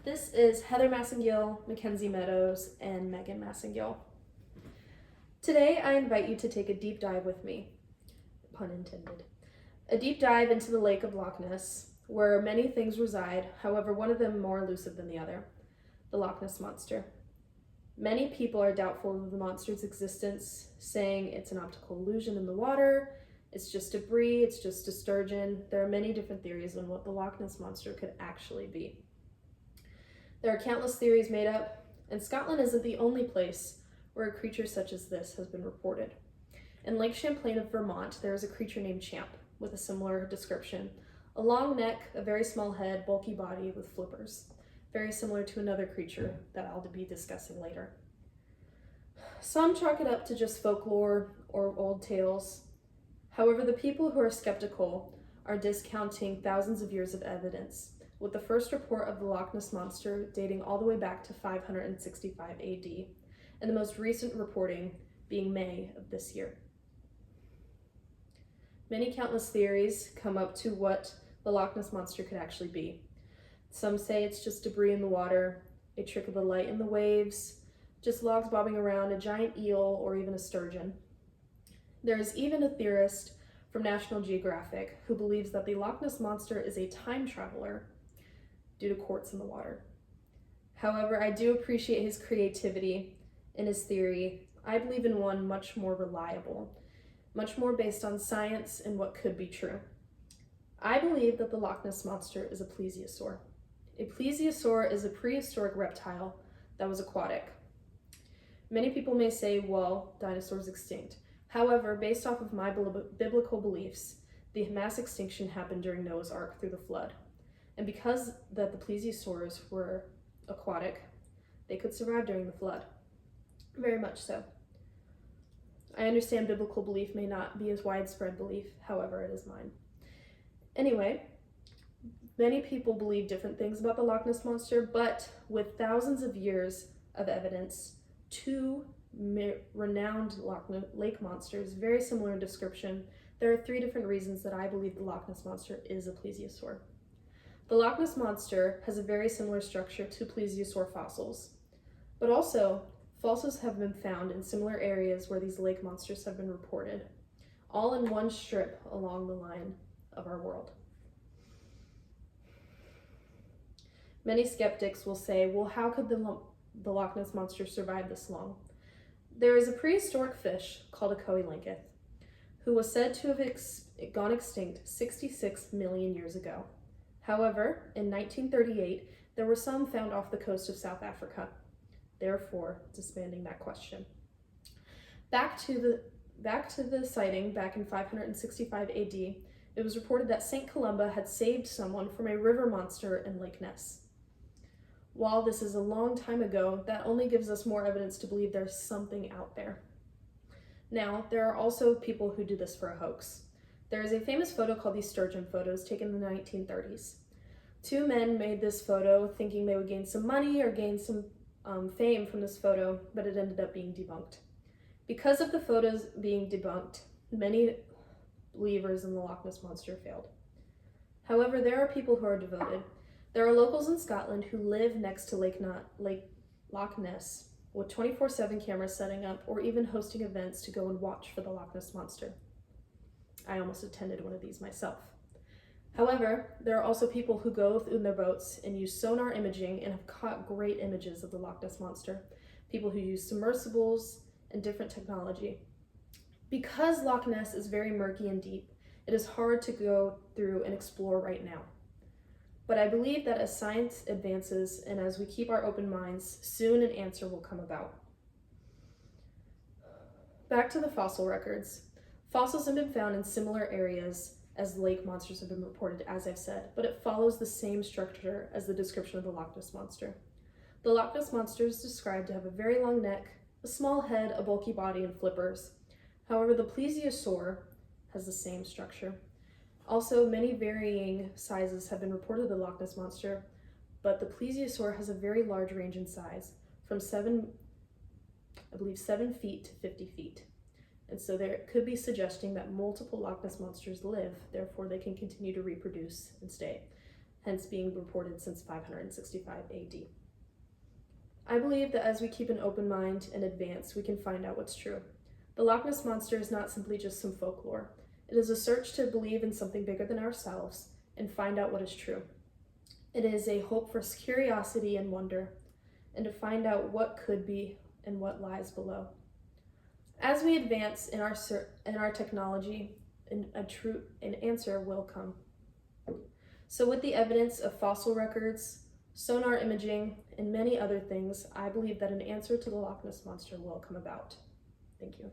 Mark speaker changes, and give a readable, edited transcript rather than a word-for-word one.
Speaker 1: This is Heather Massengill, Mackenzie Meadows, and Megan Massengill. Today, I invite you to take a deep dive with me, pun intended. A deep dive into the Lake of Loch Ness, where many things reside, however, one of them more elusive than the other, the Loch Ness Monster. Many people are doubtful of the monster's existence, saying it's an optical illusion in the water, it's just debris, it's just a sturgeon. There are many different theories on what the Loch Ness Monster could actually be. There are countless theories made up, and Scotland isn't the only place where a creature such as this has been reported. In Lake Champlain of Vermont, there is a creature named Champ with a similar description. A long neck, a very small head, bulky body with flippers. Very similar to another creature that I'll be discussing later. Some chalk it up to just folklore or old tales. However, the people who are skeptical are discounting thousands of years of evidence, with the first report of the Loch Ness Monster dating all the way back to 565 AD, and the most recent reporting being May of this year. Many countless theories come up to what the Loch Ness Monster could actually be. Some say it's just debris in the water, a trick of the light in the waves, just logs bobbing around, a giant eel, or even a sturgeon. There is even a theorist from National Geographic who believes that the Loch Ness Monster is a time traveler due to quartz in the water. However, I do appreciate his creativity in his theory. I believe in one much more reliable, much more based on science and what could be true. I believe that the Loch Ness Monster is a plesiosaur. A plesiosaur is a prehistoric reptile that was aquatic. Many people may say, well, dinosaurs extinct. However, based off of my biblical beliefs, the mass extinction happened during Noah's Ark through the flood. And because that the plesiosaurs were aquatic, they could survive during the flood. Very much so. I understand biblical belief may not be as widespread belief, however, it is mine. Anyway, many people believe different things about the Loch Ness Monster, but with thousands of years of evidence, two renowned lake monsters, very similar in description, there are three different reasons that I believe the Loch Ness Monster is a plesiosaur. The Loch Ness Monster has a very similar structure to plesiosaur fossils, but also fossils have been found in similar areas where these lake monsters have been reported, all in one strip along the line of our world. Many skeptics will say, well, how could the Loch Ness Monster survive this long? There is a prehistoric fish called a coelacanth, who was said to have gone extinct 66 million years ago. However, in 1938, there were some found off the coast of South Africa, therefore expanding that question. Back to the sighting back in 565 AD, it was reported that St. Columba had saved someone from a river monster in Lake Ness. While this is a long time ago, that only gives us more evidence to believe there's something out there. Now, there are also people who do this for a hoax. There is a famous photo called the sturgeon photos taken in the 1930s. Two men made this photo thinking they would gain some money or gain some fame from this photo, but it ended up being debunked. Because of the photos being debunked, many believers in the Loch Ness Monster failed. However, there are people who are devoted. There are locals in Scotland who live next to Lake Loch Ness with 24/7 cameras setting up or even hosting events to go and watch for the Loch Ness Monster. I almost attended one of these myself. However, there are also people who go in their boats and use sonar imaging and have caught great images of the Loch Ness Monster. People who use submersibles and different technology. Because Loch Ness is very murky and deep, it is hard to go through and explore right now. But I believe that as science advances and as we keep our open minds, soon an answer will come about. Back to the fossil records. Fossils have been found in similar areas as lake monsters have been reported, as I've said, but it follows the same structure as the description of the Loch Ness Monster. The Loch Ness Monster is described to have a very long neck, a small head, a bulky body, and flippers. However, the plesiosaur has the same structure. Also, many varying sizes have been reported of the Loch Ness Monster, but the plesiosaur has a very large range in size, from 7 feet to 50 feet. And so there could be suggesting that multiple Loch Ness Monsters live, therefore they can continue to reproduce and stay. hence being reported since 565 AD. I believe that as we keep an open mind and advance, we can find out what's true. The Loch Ness Monster is not simply just some folklore. It is a search to believe in something bigger than ourselves and find out what is true. It is a hope for curiosity and wonder, and to find out what could be and what lies below. As we advance in our technology, an answer will come. So with the evidence of fossil records, sonar imaging, and many other things, I believe that an answer to the Loch Ness Monster will come about. Thank you.